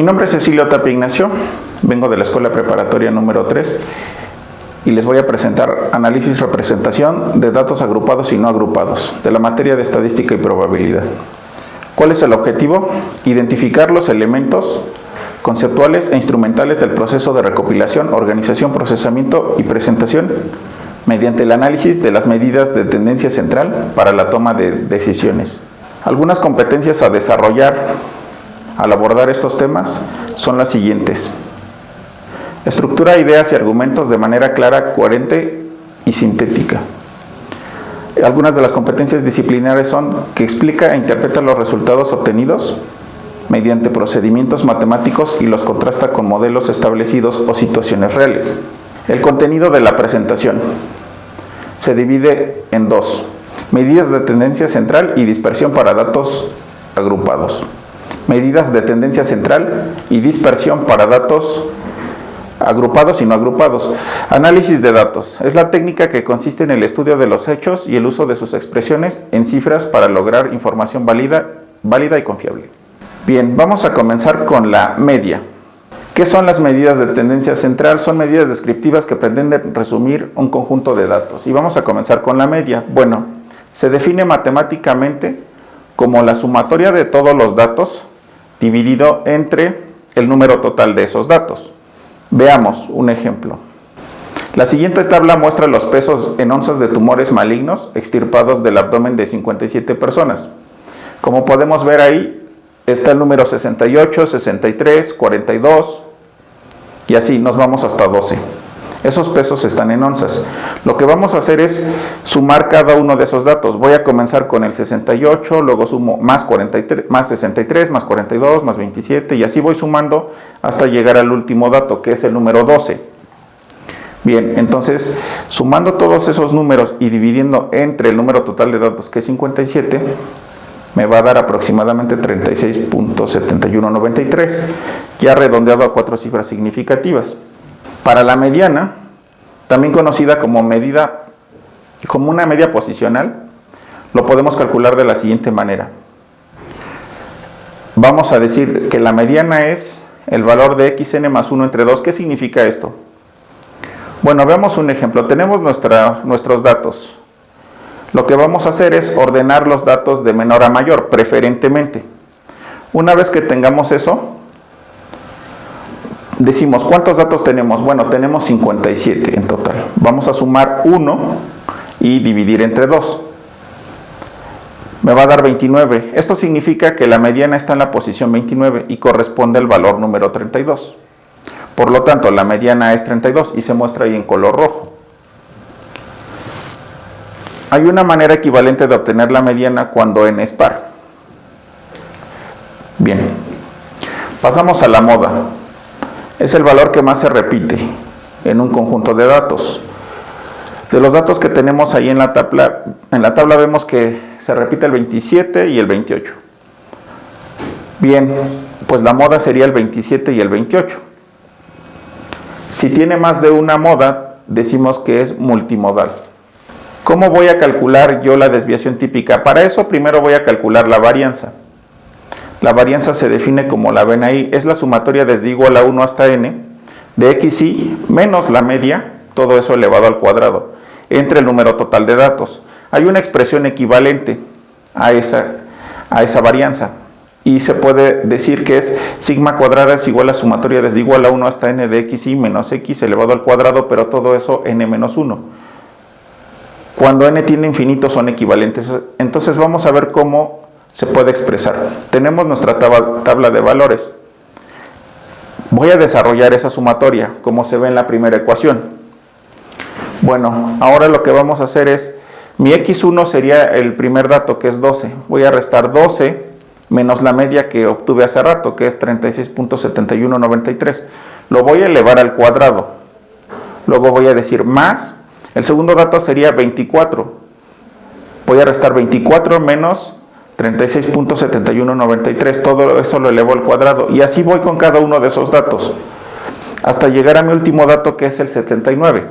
Mi nombre es Cecilio Tapia Ignacio, vengo de la Escuela Preparatoria número 3 y les voy a presentar análisis y representación de datos agrupados y no agrupados de la materia de estadística y probabilidad. ¿Cuál es el objetivo? Identificar los elementos conceptuales e instrumentales del proceso de recopilación, organización, procesamiento y presentación mediante el análisis de las medidas de tendencia central para la toma de decisiones. Algunas competencias a desarrollar al abordar estos temas son las siguientes: estructura ideas y argumentos de manera clara, coherente y sintética. Algunas de las competencias disciplinares son que explica e interpreta los resultados obtenidos mediante procedimientos matemáticos y los contrasta con modelos establecidos o situaciones reales. El contenido de la presentación se divide en dos: medidas de tendencia central y dispersión para datos agrupados. Medidas de tendencia central y dispersión para datos agrupados y no agrupados. Análisis de datos. Es la técnica que consiste en el estudio de los hechos y el uso de sus expresiones en cifras para lograr información válida y confiable. Bien, vamos a comenzar con la media. ¿Qué son las medidas de tendencia central? Son medidas descriptivas que pretenden resumir un conjunto de datos. Y vamos a comenzar con la media. Bueno, se define matemáticamente como la sumatoria de todos los datos dividido entre el número total de esos datos. Veamos un ejemplo. La siguiente tabla muestra los pesos en onzas de tumores malignos extirpados del abdomen de 57 personas. Como podemos ver ahí, está el número 68, 63, 42 y así nos vamos hasta 12. Esos pesos están en onzas. Lo que vamos a hacer es sumar cada uno de esos datos. Voy a comenzar con el 68, luego sumo más 43, más 63, más 42, más 27 y así voy sumando hasta llegar al último dato, que es el número 12. Bien, entonces sumando todos esos números y dividiendo entre el número total de datos, que es 57, me va a dar aproximadamente 36.7193, ya redondeado a 4 cifras significativas. Para la mediana, también conocida como una media posicional, lo podemos calcular de la siguiente manera. Vamos a decir que la mediana es el valor de xn más 1 entre 2. ¿Qué significa esto? Bueno, veamos un ejemplo. Tenemos nuestros datos. Lo que vamos a hacer es ordenar los datos de menor a mayor, preferentemente. Una vez que tengamos eso, decimos, ¿cuántos datos tenemos? Bueno, tenemos 57 en total. Vamos a sumar 1 y dividir entre 2. Me va a dar 29. Esto significa que la mediana está en la posición 29 y corresponde al valor número 32. Por lo tanto, la mediana es 32 y se muestra ahí en color rojo. Hay una manera equivalente de obtener la mediana cuando n es par. Bien, pasamos a la moda. Es el valor que más se repite en un conjunto de datos. De los datos que tenemos ahí en la tabla vemos que se repite el 27 y el 28. Bien, pues la moda sería el 27 y el 28. Si tiene más de una moda, decimos que es multimodal. ¿Cómo voy a calcular yo la desviación típica? Para eso primero voy a calcular la varianza. La varianza se define como la ven ahí, es la sumatoria desde igual a 1 hasta n de xi menos la media, todo eso elevado al cuadrado, entre el número total de datos. Hay una expresión equivalente a esa varianza y se puede decir que es sigma cuadrada es igual a sumatoria desde igual a 1 hasta n de xi menos x elevado al cuadrado, pero todo eso n menos 1. Cuando n tiende a infinito son equivalentes. Entonces vamos a ver cómo se puede expresar. Tenemos nuestra tabla de valores. Voy a desarrollar esa sumatoria, como se ve en la primera ecuación. Bueno, ahora lo que vamos a hacer es, mi x1 sería el primer dato, que es 12. Voy a restar 12 menos la media que obtuve hace rato, que es 36.7193. Lo voy a elevar al cuadrado. Luego voy a decir más. El segundo dato sería 24. Voy a restar 24 menos 36.7193, todo eso lo elevo al cuadrado y así voy con cada uno de esos datos hasta llegar a mi último dato, que es el 79.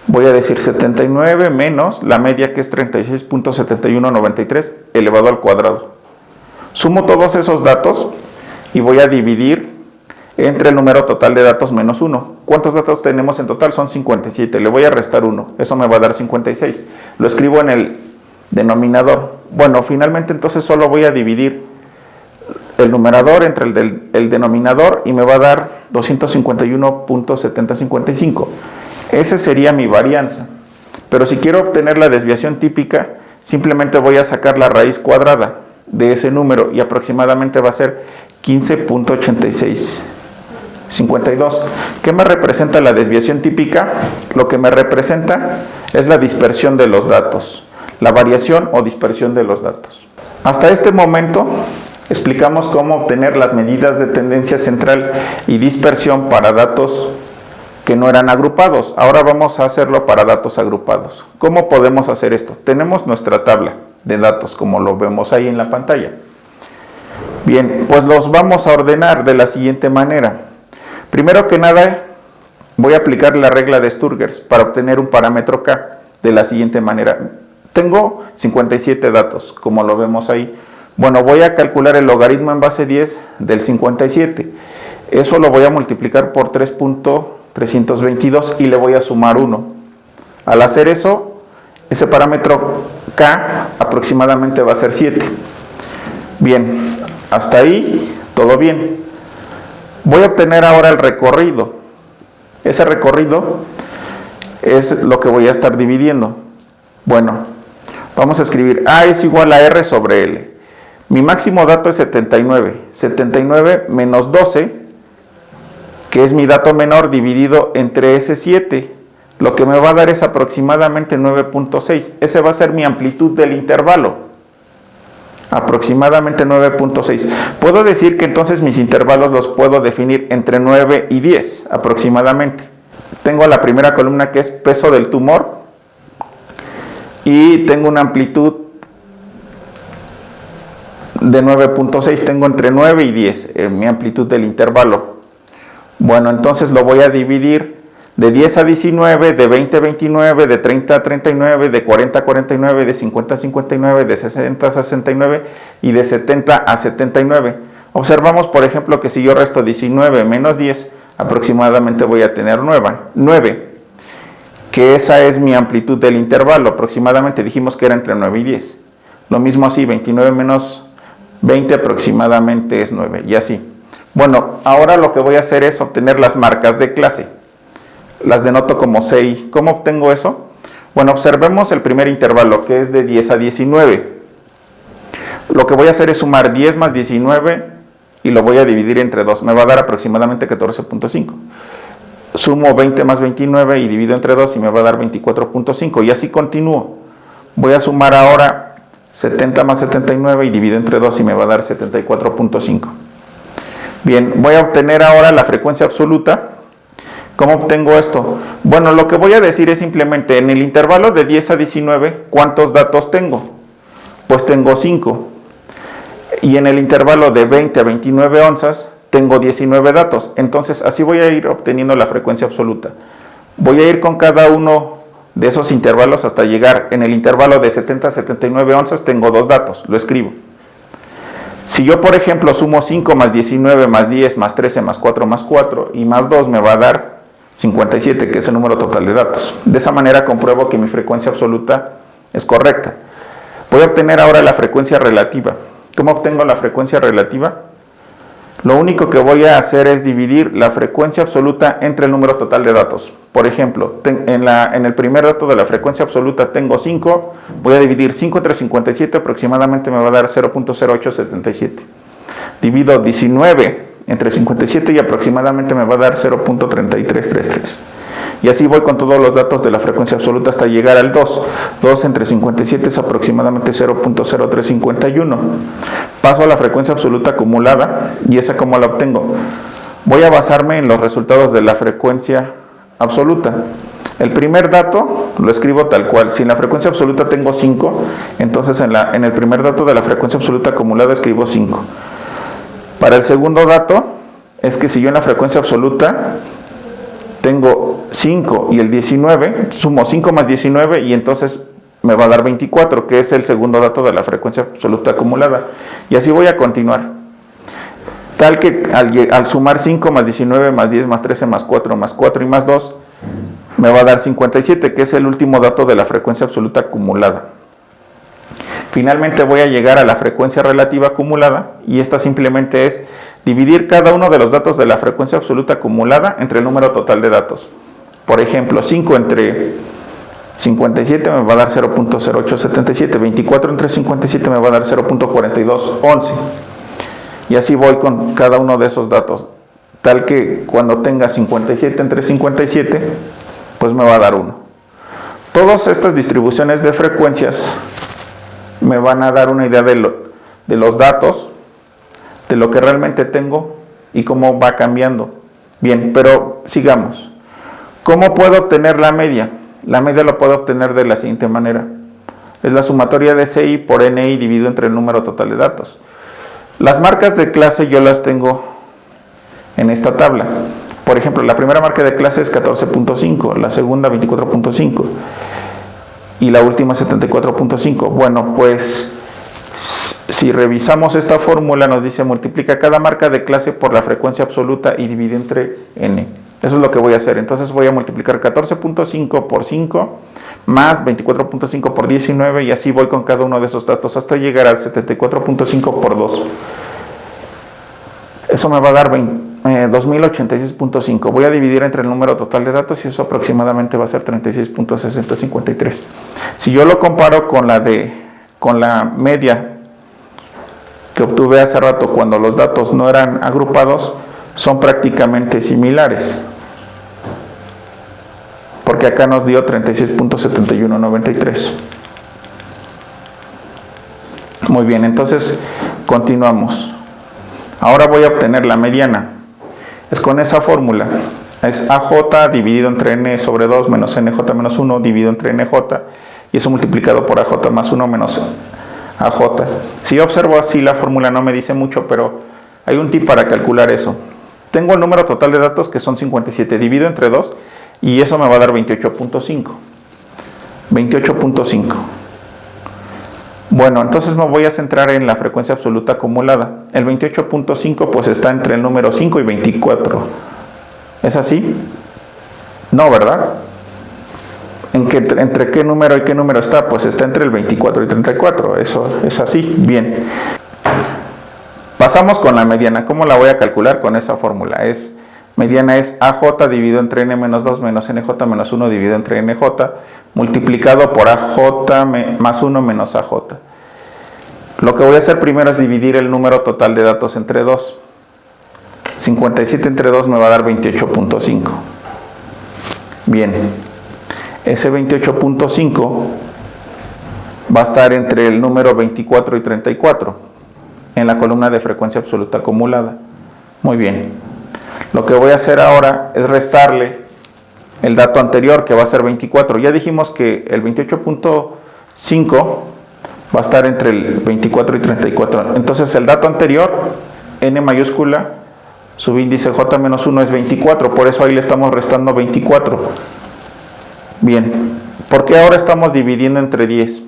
Voy a decir 79 menos la media, que es 36.7193 elevado al cuadrado. Sumo todos esos datos y voy a dividir entre el número total de datos menos 1. ¿Cuántos datos tenemos en total? Son 57. Le voy a restar 1. Eso me va a dar 56. Lo escribo en el denominador. Bueno, finalmente entonces solo voy a dividir el numerador entre el denominador y me va a dar 251.7055. Esa sería mi varianza. Pero si quiero obtener la desviación típica, simplemente voy a sacar la raíz cuadrada de ese número y aproximadamente va a ser 15.8652. ¿Qué me representa la desviación típica? Lo que me representa es la dispersión de los datos, la variación o dispersión de los datos. Hasta este momento explicamos cómo obtener las medidas de tendencia central y dispersión para datos que no eran agrupados. Ahora vamos a hacerlo para datos agrupados. ¿Cómo podemos hacer esto? Tenemos nuestra tabla de datos, como lo vemos ahí en la pantalla. Bien, pues los vamos a ordenar de la siguiente manera. Primero que nada, voy a aplicar la regla de Sturgers para obtener un parámetro K de la siguiente manera. Tengo 57 datos, como lo vemos ahí. Bueno, voy a calcular el logaritmo en base 10 del 57. Eso lo voy a multiplicar por 3.322 y le voy a sumar 1. Al hacer eso, ese parámetro K aproximadamente va a ser 7. Bien, hasta ahí todo bien. Voy a obtener ahora el recorrido. Ese recorrido es lo que voy a estar dividiendo. Bueno, vamos a escribir A es igual a R sobre L. Mi máximo dato es 79. 79 menos 12, que es mi dato menor, dividido entre ese 7. Lo que me va a dar es aproximadamente 9.6. Ese va a ser mi amplitud del intervalo. Aproximadamente 9.6. Puedo decir que entonces mis intervalos los puedo definir entre 9 y 10 aproximadamente. Tengo la primera columna que es peso del tumor y tengo una amplitud de 9.6. Tengo entre 9 y 10 mi amplitud del intervalo. Bueno, entonces lo voy a dividir de 10 a 19, de 20 a 29, de 30 a 39, de 40 a 49, de 50 a 59, de 60 a 69 y de 70 a 79. Observamos, por ejemplo, que si yo resto 19 menos 10, aproximadamente voy a tener 9, que esa es mi amplitud del intervalo. Aproximadamente dijimos que era entre 9 y 10. Lo mismo así, 29 menos 20 aproximadamente es 9, y así. Bueno, ahora lo que voy a hacer es obtener las marcas de clase. Las denoto como CI. ¿Cómo obtengo eso? Bueno, observemos el primer intervalo, que es de 10 a 19. Lo que voy a hacer es sumar 10 más 19 y lo voy a dividir entre 2. Me va a dar aproximadamente 14.5. Sumo 20 más 29 y divido entre 2 y me va a dar 24.5. Y así continúo. Voy a sumar ahora 70 más 79 y divido entre 2 y me va a dar 74.5. Bien, voy a obtener ahora la frecuencia absoluta. ¿Cómo obtengo esto? Bueno, lo que voy a decir es simplemente en el intervalo de 10 a 19, ¿cuántos datos tengo? Pues tengo 5. Y en el intervalo de 20 a 29 onzas, tengo 19 datos. Entonces, así voy a ir obteniendo la frecuencia absoluta. Voy a ir con cada uno de esos intervalos hasta llegar. En el intervalo de 70 a 79 onzas, tengo 2 datos. Lo escribo. Si yo, por ejemplo, sumo 5 más 19 más 10 más 13 más 4 más 4 y más 2 me va a dar 57, que es el número total de datos. De esa manera compruebo que mi frecuencia absoluta es correcta. Voy a obtener ahora la frecuencia relativa. ¿Cómo obtengo la frecuencia relativa? Lo único que voy a hacer es dividir la frecuencia absoluta entre el número total de datos. Por ejemplo, en el primer dato de la frecuencia absoluta tengo 5, voy a dividir 5 entre 57, aproximadamente me va a dar 0.0877. Divido 19 entre 57 y aproximadamente me va a dar 0.3333. Y así voy con todos los datos de la frecuencia absoluta hasta llegar al 2. 2 entre 57 es aproximadamente 0.0351. Paso a la frecuencia absoluta acumulada y esa ¿cómo la obtengo? Voy a basarme en los resultados de la frecuencia absoluta. El primer dato lo escribo tal cual. Si en la frecuencia absoluta tengo 5, entonces en el primer dato de la frecuencia absoluta acumulada escribo 5. Para el segundo dato es que si yo en la frecuencia absoluta tengo 5 y el 19, sumo 5 más 19 y entonces me va a dar 24, que es el segundo dato de la frecuencia absoluta acumulada. Y así voy a continuar. tal que al sumar 5 más 19 más 10 más 13 más 4 y más 2, me va a dar 57, que es el último dato de la frecuencia absoluta acumulada. Finalmente voy a llegar a la frecuencia relativa acumulada, y esta simplemente es dividir cada uno de los datos de la frecuencia absoluta acumulada entre el número total de datos. Por ejemplo, 5 entre 57 me va a dar 0.0877, 24 entre 57 me va a dar 0.4211. Y así voy con cada uno de esos datos, tal que cuando tenga 57 entre 57, pues me va a dar 1. Todas estas distribuciones de frecuencias me van a dar una idea de los datos, de lo que realmente tengo y cómo va cambiando. Bien, pero sigamos. ¿Cómo puedo obtener la media? La media la puedo obtener de la siguiente manera. Es la sumatoria de CI por NI dividido entre el número total de datos. Las marcas de clase yo las tengo en esta tabla. Por ejemplo, la primera marca de clase es 14.5, la segunda 24.5 y la última 74.5. Bueno, pues si revisamos esta fórmula nos dice multiplica cada marca de clase por la frecuencia absoluta y divide entre n. Eso es lo que voy a hacer. Entonces voy a multiplicar 14.5 por 5 más 24.5 por 19 y así voy con cada uno de esos datos hasta llegar al 74.5 por 2. Eso me va a dar 2086.5. Voy a dividir entre el número total de datos y eso aproximadamente va a ser 36.6053. Si yo lo comparo con la media que obtuve hace rato cuando los datos no eran agrupados, son prácticamente similares. Porque acá nos dio 36.7193. Muy bien, entonces continuamos. Ahora voy a obtener la mediana. Es con esa fórmula. Es AJ dividido entre N sobre 2 menos NJ menos 1 dividido entre NJ. Y eso multiplicado por AJ más 1 menos AJ. Si yo observo así la fórmula no me dice mucho, pero hay un tip para calcular eso. Tengo el número total de datos que son 57. Divido entre 2 y eso me va a dar 28.5. 28.5. Bueno, entonces me voy a centrar en la frecuencia absoluta acumulada. El 28.5 pues está entre el número 5 y 24. ¿Es así? No, ¿verdad? ¿Entre qué número y qué número está? Pues está entre el 24 y 34. Eso es así. Bien. Pasamos con la mediana. ¿Cómo la voy a calcular? Con esa fórmula. Mediana es AJ dividido entre N menos 2 menos NJ menos 1 dividido entre NJ multiplicado por AJ más 1 menos AJ. Lo que voy a hacer primero es dividir el número total de datos entre 2. 57 entre 2 me va a dar 28.5. Bien, ese 28.5 va a estar entre el número 24 y 34 en la columna de frecuencia absoluta acumulada. Muy bien. Lo que voy a hacer ahora es restarle el dato anterior, que va a ser 24. Ya dijimos que el 28.5 va a estar entre el 24 y 34. Entonces el dato anterior, N mayúscula, subíndice J menos 1 es 24. Por eso ahí le estamos restando 24. Bien. ¿Por qué ahora estamos dividiendo entre 10?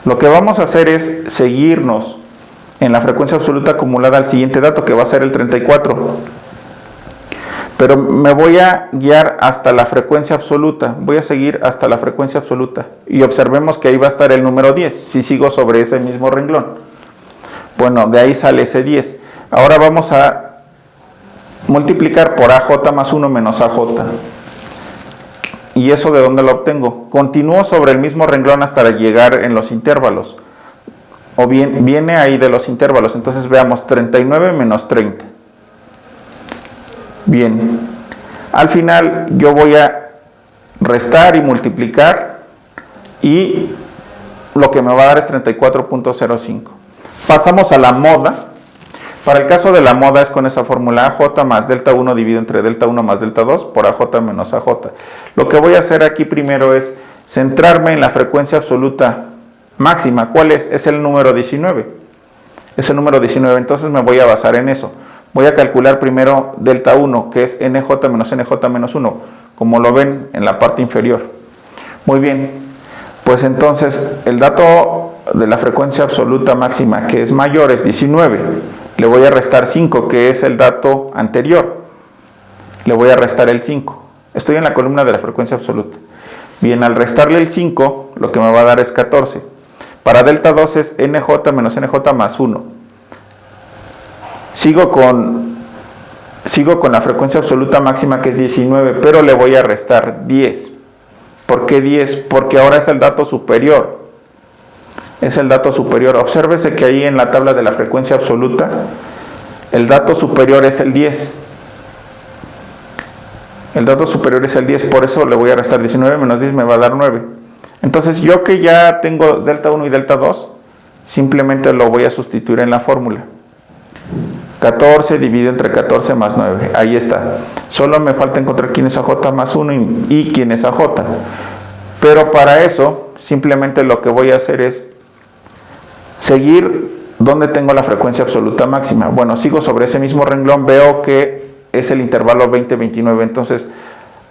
Lo que vamos a hacer es seguirnos en la frecuencia absoluta acumulada al siguiente dato, que va a ser el 34. Pero me voy a guiar hasta la frecuencia absoluta. Voy a seguir hasta la frecuencia absoluta. Y observemos que ahí va a estar el número 10, si sigo sobre ese mismo renglón. Bueno, de ahí sale ese 10. Ahora vamos a multiplicar por AJ más 1 menos AJ. ¿Y eso de dónde lo obtengo? Continúo sobre el mismo renglón hasta llegar en los intervalos. O bien, viene ahí de los intervalos. Entonces veamos, 39 menos 30. Bien. Al final yo voy a restar y multiplicar. Y lo que me va a dar es 34.05. Pasamos a la moda. Para el caso de la moda es con esa fórmula AJ más delta 1 dividido entre delta 1 más delta 2 por AJ menos AJ. Lo que voy a hacer aquí primero es centrarme en la frecuencia absoluta máxima. ¿Cuál es? Es el número 19. Es el número 19, entonces me voy a basar en eso. Voy a calcular primero delta 1, que es NJ menos 1, como lo ven en la parte inferior. Muy bien, pues entonces el dato de la frecuencia absoluta máxima, que es mayor, es 19. Le voy a restar 5, que es el dato anterior. Le voy a restar el 5. Estoy en la columna de la frecuencia absoluta. Bien, al restarle el 5, lo que me va a dar es 14. Para delta 2 es NJ menos NJ más 1. Sigo con la frecuencia absoluta máxima, que es 19, pero le voy a restar 10. ¿Por qué 10? Porque ahora es el dato superior. Es el dato superior. Obsérvese que ahí en la tabla de la frecuencia absoluta, el dato superior es el 10. El dato superior es el 10, por eso le voy a restar 19 menos 10, me va a dar 9. Entonces yo que ya tengo delta 1 y delta 2, simplemente lo voy a sustituir en la fórmula. 14 dividido entre 14 más 9, ahí está. Solo me falta encontrar quién es AJ más 1 y quién es AJ. Pero para eso, simplemente lo que voy a hacer es seguir donde tengo la frecuencia absoluta máxima. Bueno, sigo sobre ese mismo renglón, veo que es el intervalo 20-29, entonces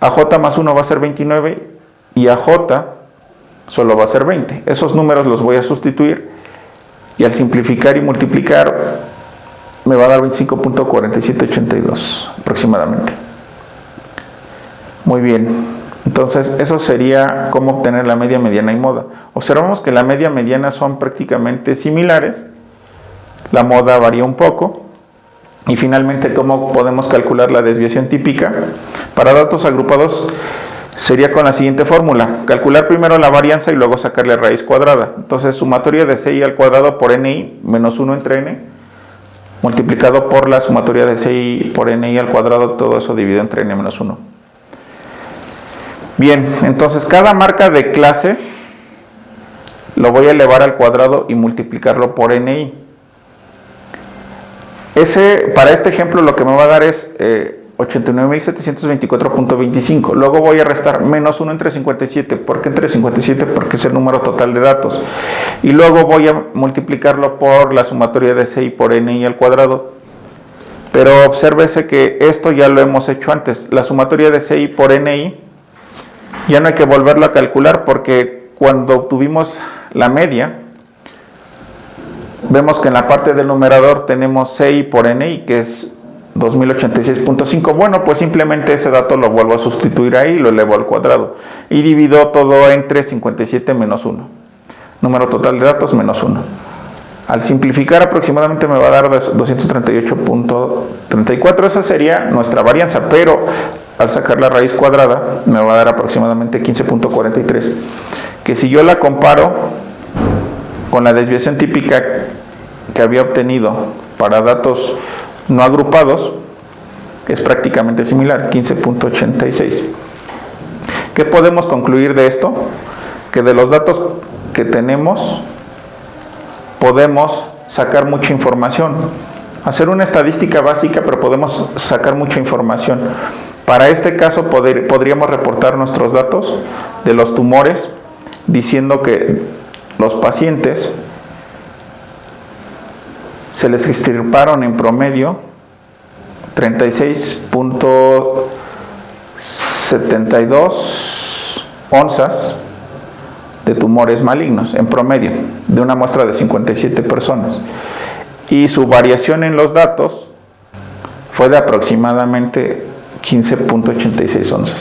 AJ más 1 va a ser 29 y AJ solo va a ser 20. Esos números los voy a sustituir y al simplificar y multiplicar me va a dar 25.4782 aproximadamente. Muy bien, entonces eso sería cómo obtener la media, mediana y moda. Observamos que la media, mediana son prácticamente similares, la moda varía un poco. Y finalmente, ¿cómo podemos calcular la desviación típica? Para datos agrupados sería con la siguiente fórmula. Calcular primero la varianza y luego sacarle raíz cuadrada. Entonces, sumatoria de CI al cuadrado por NI menos 1 entre N, multiplicado por la sumatoria de CI por NI al cuadrado, todo eso dividido entre N menos 1. Bien, entonces cada marca de clase lo voy a elevar al cuadrado y multiplicarlo por NI. Para este ejemplo lo que me va a dar es 89.724.25. Luego voy a restar menos 1 entre 57. ¿Por qué entre 57? Porque es el número total de datos. Y luego voy a multiplicarlo por la sumatoria de CI por NI al cuadrado. Pero obsérvese que esto ya lo hemos hecho antes. La sumatoria de CI por NI ya no hay que volverlo a calcular, porque cuando obtuvimos la media, vemos que en la parte del numerador tenemos CI por NI, que es 2086.5. Bueno, pues simplemente ese dato lo vuelvo a sustituir ahí, lo elevo al cuadrado y divido todo entre 57 menos 1. Número total de datos menos 1. Al simplificar aproximadamente me va a dar 238.34. Esa sería nuestra varianza, pero al sacar la raíz cuadrada me va a dar aproximadamente 15.43. Que si yo la comparo con la desviación típica que había obtenido para datos no agrupados, es prácticamente similar, 15.86. ¿Qué podemos concluir de esto? Que de los datos que tenemos podemos sacar mucha información, hacer una estadística básica, pero podemos sacar mucha información. Para este caso podríamos reportar nuestros datos de los tumores, diciendo que los pacientes se les extirparon en promedio 36.72 onzas de tumores malignos en promedio, de una muestra de 57 personas. Y su variación en los datos fue de aproximadamente 15.86 onzas.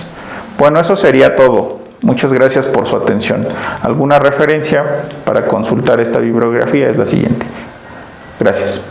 Bueno, eso sería todo. Muchas gracias por su atención. Alguna referencia para consultar esta bibliografía es la siguiente. Gracias.